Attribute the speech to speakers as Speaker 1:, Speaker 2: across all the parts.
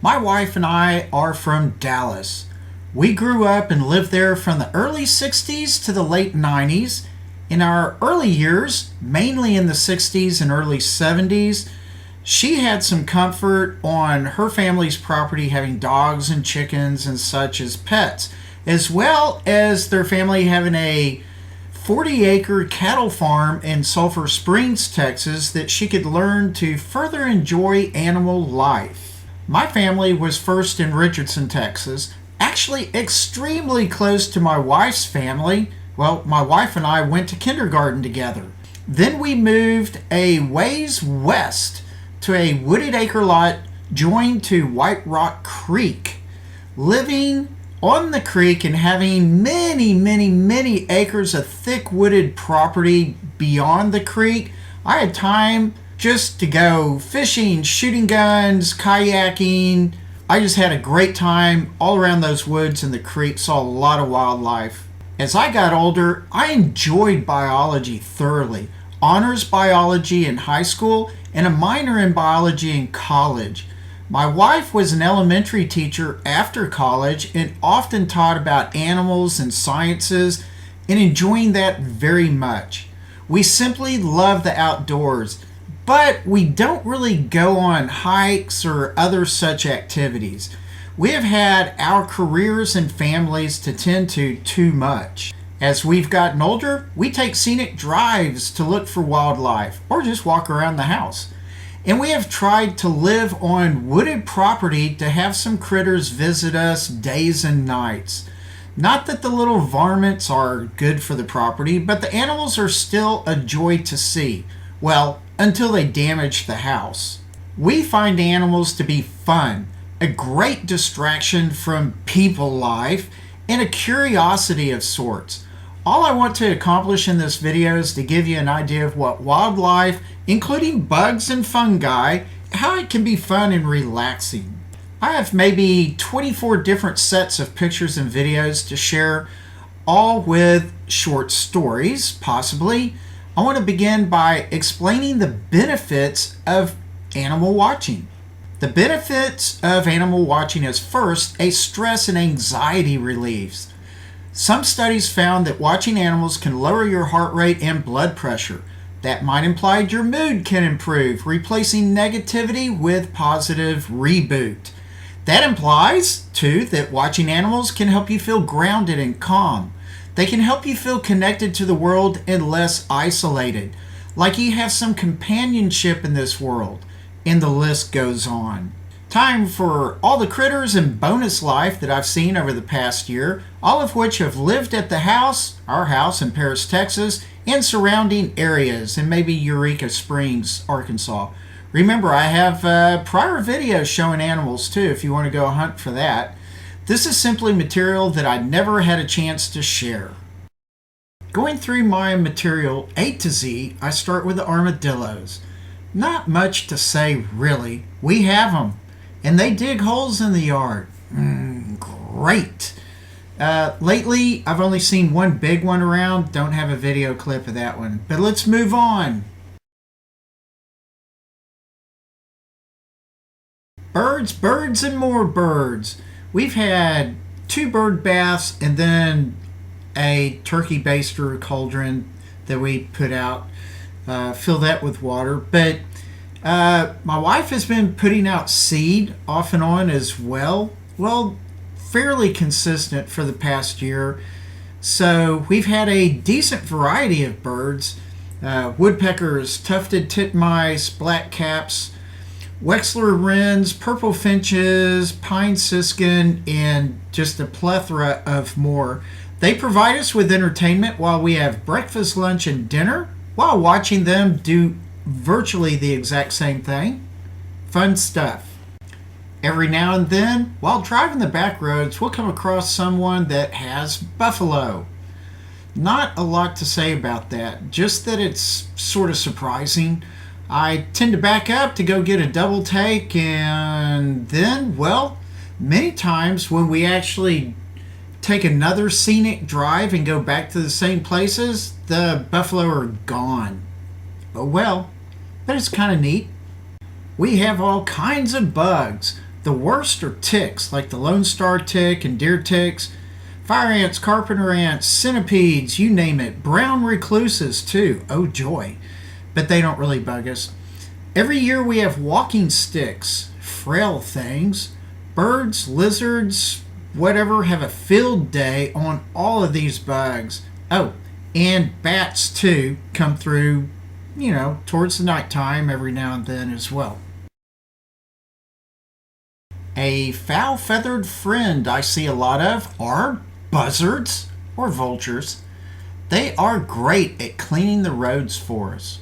Speaker 1: My wife and I are from Dallas. We grew up and lived there from the early 60s to the late 90s. In our early years, mainly in the 60s and early 70s, she had some comfort on her family's property having dogs and chickens and such as pets, as well as their family having a 40-acre cattle farm in Sulphur Springs, Texas, that she could learn to further enjoy animal life. My family was first in Richardson, Texas, actually extremely close to my wife's family. Well, my wife and I went to kindergarten together. Then we moved a ways west to a wooded acre lot joined to White Rock Creek. Living on the creek and having many acres of thick wooded property beyond the creek, I had time just to go fishing, shooting guns, kayaking. I just had a great time all around those woods and the creek, saw a lot of wildlife. As I got older, I enjoyed biology thoroughly. Honors biology in high school and a minor in biology in college. My wife was an elementary teacher after college and often taught about animals and sciences, and enjoying that very much. We simply love the outdoors, but we don't really go on hikes or other such activities. We have had our careers and families to tend to too much. As we've gotten older, we take scenic drives to look for wildlife or just walk around the house. And we have tried to live on wooded property to have some critters visit us days and nights. Not that the little varmints are good for the property, but the animals are still a joy to see. Well, until they damage the house. We find animals to be fun, a great distraction from people life, and a curiosity of sorts. All I want to accomplish in this video is to give you an idea of what wildlife, including bugs and fungi, how it can be fun and relaxing. I have maybe 24 different sets of pictures and videos to share, all with short stories, possibly. I want to begin by explaining the benefits of animal watching. The benefits of animal watching is first, a stress and anxiety relief. Some studies found that watching animals can lower your heart rate and blood pressure. That might imply your mood can improve, replacing negativity with positive reboot. That implies, too, that watching animals can help you feel grounded and calm. They can help you feel connected to the world and less isolated, like you have some companionship in this world, and the list goes on. Time for all the critters and bonus life that I've seen over the past year, all of which have lived at the house, our house in Paris, Texas, and surrounding areas, and maybe Eureka Springs, Arkansas. Remember, I have prior videos showing animals too, if you want to go hunt for that. This is simply material that I never had a chance to share. Going through my material A to Z, I start with the armadillos. Not much to say really. We have them, and they dig holes in the yard. Great. Lately, I've only seen one big one around. Don't have a video clip of that one. But let's move on. Birds, and more birds. We've had 2 bird baths and then a turkey baster cauldron that we put out. Fill that with water. But my wife has been putting out seed off and on as well. Well, fairly consistent for the past year. So we've had a decent variety of birds. Woodpeckers, tufted titmice, blackcaps, Wexler wrens, purple finches, pine siskin, and just a plethora of more. They provide us with entertainment while we have breakfast, lunch, and dinner, while watching them do virtually the exact same thing. Fun stuff. Every now and then, while driving the back roads, we'll come across someone that has buffalo. Not a lot to say about that, just that it's sort of surprising. I tend to back up to go get a double take, and then, well, many times when we actually take another scenic drive and go back to the same places, the buffalo are gone. Oh well, but it's kind of neat. We have all kinds of bugs. The worst are ticks, like the Lone Star tick and deer ticks, fire ants, carpenter ants, centipedes, you name it. Brown recluses, too. Oh, joy. But they don't really bug us. Every year we have walking sticks, frail things. Birds, lizards, whatever, have a field day on all of these bugs. Oh, and bats, too, come through, towards the nighttime every now and then as well. A foul-feathered friend I see a lot of are buzzards or vultures. They are great at cleaning the roads for us.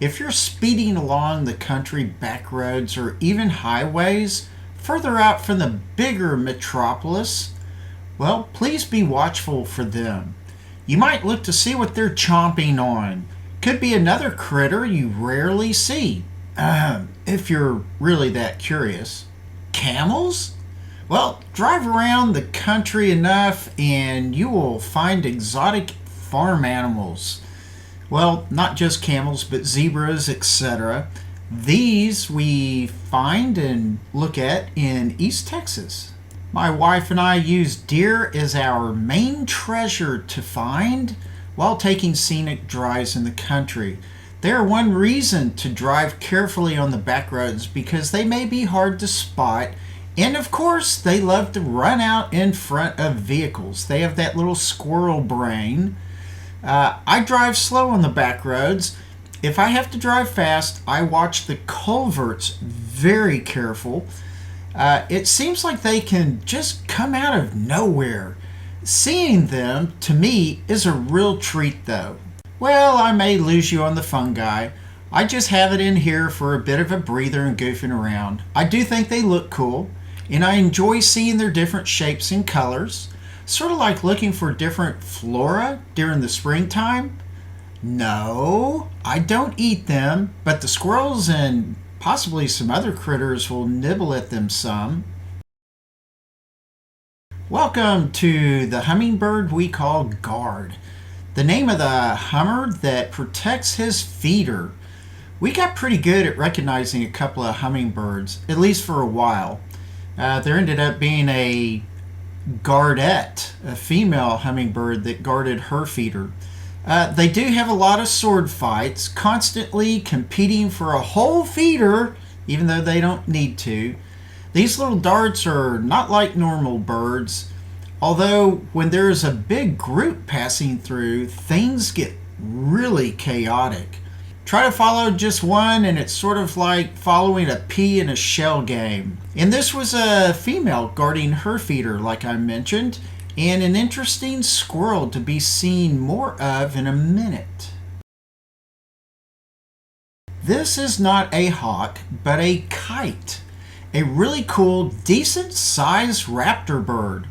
Speaker 1: If you're speeding along the country back roads or even highways further out from the bigger metropolis, well, please be watchful for them. You might look to see what they're chomping on. Could be another critter you rarely see, if you're really that curious. Camels? Well, drive around the country enough and you will find exotic farm animals. Well, not just camels, but zebras, etc. These we find and look at in East Texas. My wife and I use deer as our main treasure to find while taking scenic drives in the country. They are one reason to drive carefully on the back roads because they may be hard to spot, and of course they love to run out in front of vehicles. They have that little squirrel brain. I drive slow on the back roads. If I have to drive fast, I watch the culverts very careful. It seems like they can just come out of nowhere. Seeing them, to me, is a real treat though. Well, I may lose you on the fungi. I just have it in here for a bit of a breather and goofing around. I do think they look cool, and I enjoy seeing their different shapes and colors. Sort of like looking for different flora during the springtime. No, I don't eat them, but the squirrels and possibly some other critters will nibble at them some. Welcome to the hummingbird we call guard. The name of the hummer that protects his feeder. We got pretty good at recognizing a couple of hummingbirds, at least for a while. There ended up being a guardette, a female hummingbird that guarded her feeder. They do have a lot of sword fights, constantly competing for a whole feeder, even though they don't need to. These little darts are not like normal birds, although when there's a big group passing through, things get really chaotic. Try to follow just one and it's sort of like following a pea in a shell game. And this was a female guarding her feeder, like I mentioned, and an interesting squirrel to be seen more of in a minute. This is not a hawk, but a kite. A really cool, decent-sized raptor bird.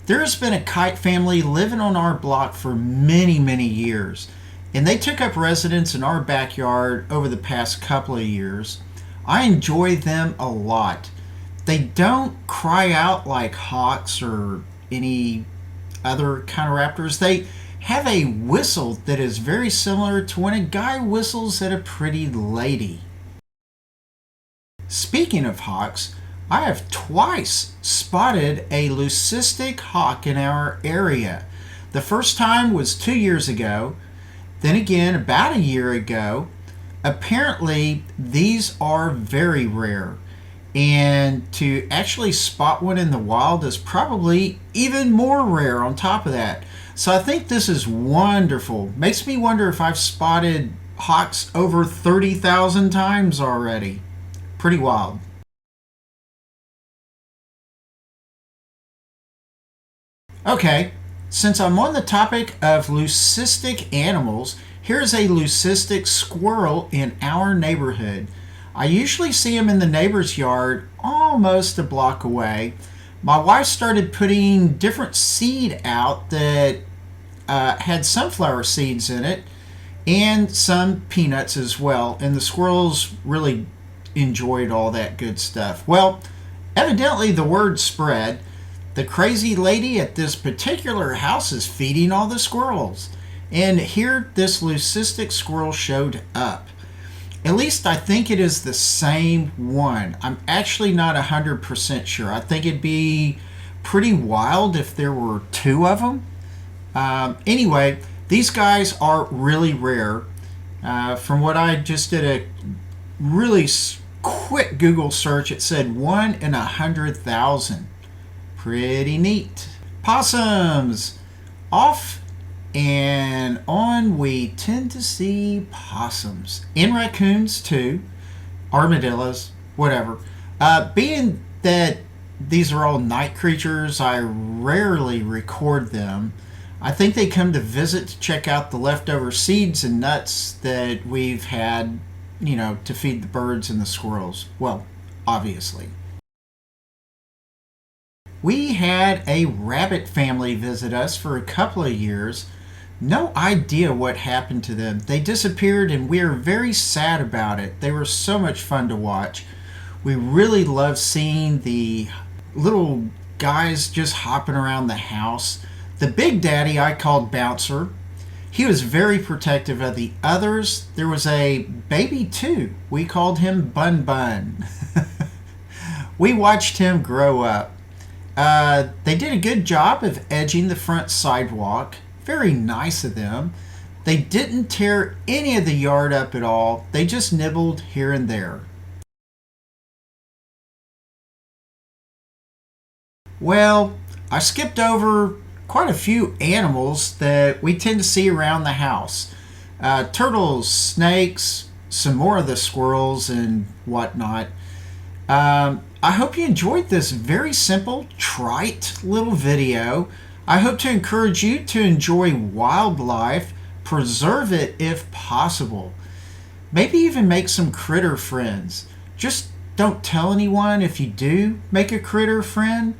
Speaker 1: There has been a kite family living on our block for many, many years, and they took up residence in our backyard over the past couple of years. I enjoy them a lot. They don't cry out like hawks or any other kind of raptors. They have a whistle that is very similar to when a guy whistles at a pretty lady. Speaking of hawks, I have twice spotted a Leucistic Hawk in our area. The first time was 2 years ago, then again about a year ago. Apparently, these are very rare, and to actually spot one in the wild is probably even more rare on top of that. So I think this is wonderful. Makes me wonder if I've spotted hawks over 30,000 times already. Pretty wild. Okay, since I'm on the topic of leucistic animals, here's a leucistic squirrel in our neighborhood. I usually see him in the neighbor's yard almost a block away. My wife started putting different seed out that had sunflower seeds in it and some peanuts as well, and the squirrels really enjoyed all that good stuff. Well, evidently the word spread. The crazy lady at this particular house is feeding all the squirrels, and here this leucistic squirrel showed up. At least I think it is the same one. I'm actually not 100% sure. I think it'd be pretty wild if there were two of them. Anyway, these guys are really rare. From what I just did a really quick Google search, it said 1 in 100,000. Pretty neat. Possums. Off and on we tend to see possums. And raccoons too. Armadillos, whatever. Being that these are all night creatures, I rarely record them. I think they come to visit to check out the leftover seeds and nuts that we've had, to feed the birds and the squirrels. Well, obviously. We had a rabbit family visit us for a couple of years. No idea what happened to them. They disappeared and we are very sad about it. They were so much fun to watch. We really loved seeing the little guys just hopping around the house. The big daddy I called Bouncer. He was very protective of the others. There was a baby too. We called him Bun Bun. We watched him grow up. They did a good job of edging the front sidewalk. Very nice of them. They didn't tear any of the yard up at all. They just nibbled here and there. Well, I skipped over quite a few animals that we tend to see around the house. Turtles, snakes, some more of the squirrels and whatnot. I hope you enjoyed this very simple, trite little video. I hope to encourage you to enjoy wildlife, preserve it if possible. Maybe even make some critter friends. Just don't tell anyone if you do make a critter friend.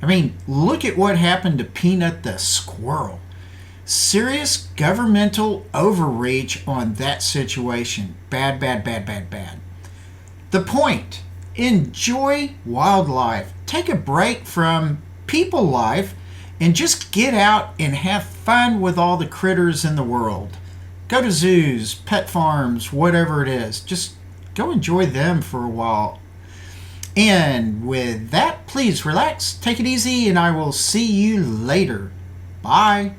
Speaker 1: I mean, look at what happened to Peanut the squirrel. Serious governmental overreach on that situation. Bad, bad, bad, bad, bad. The point, enjoy wildlife. Take a break from people life and just get out and have fun with all the critters in the world. Go to zoos, pet farms, whatever it is. Just go enjoy them for a while. And with that, please relax, take it easy, and I will see you later. Bye.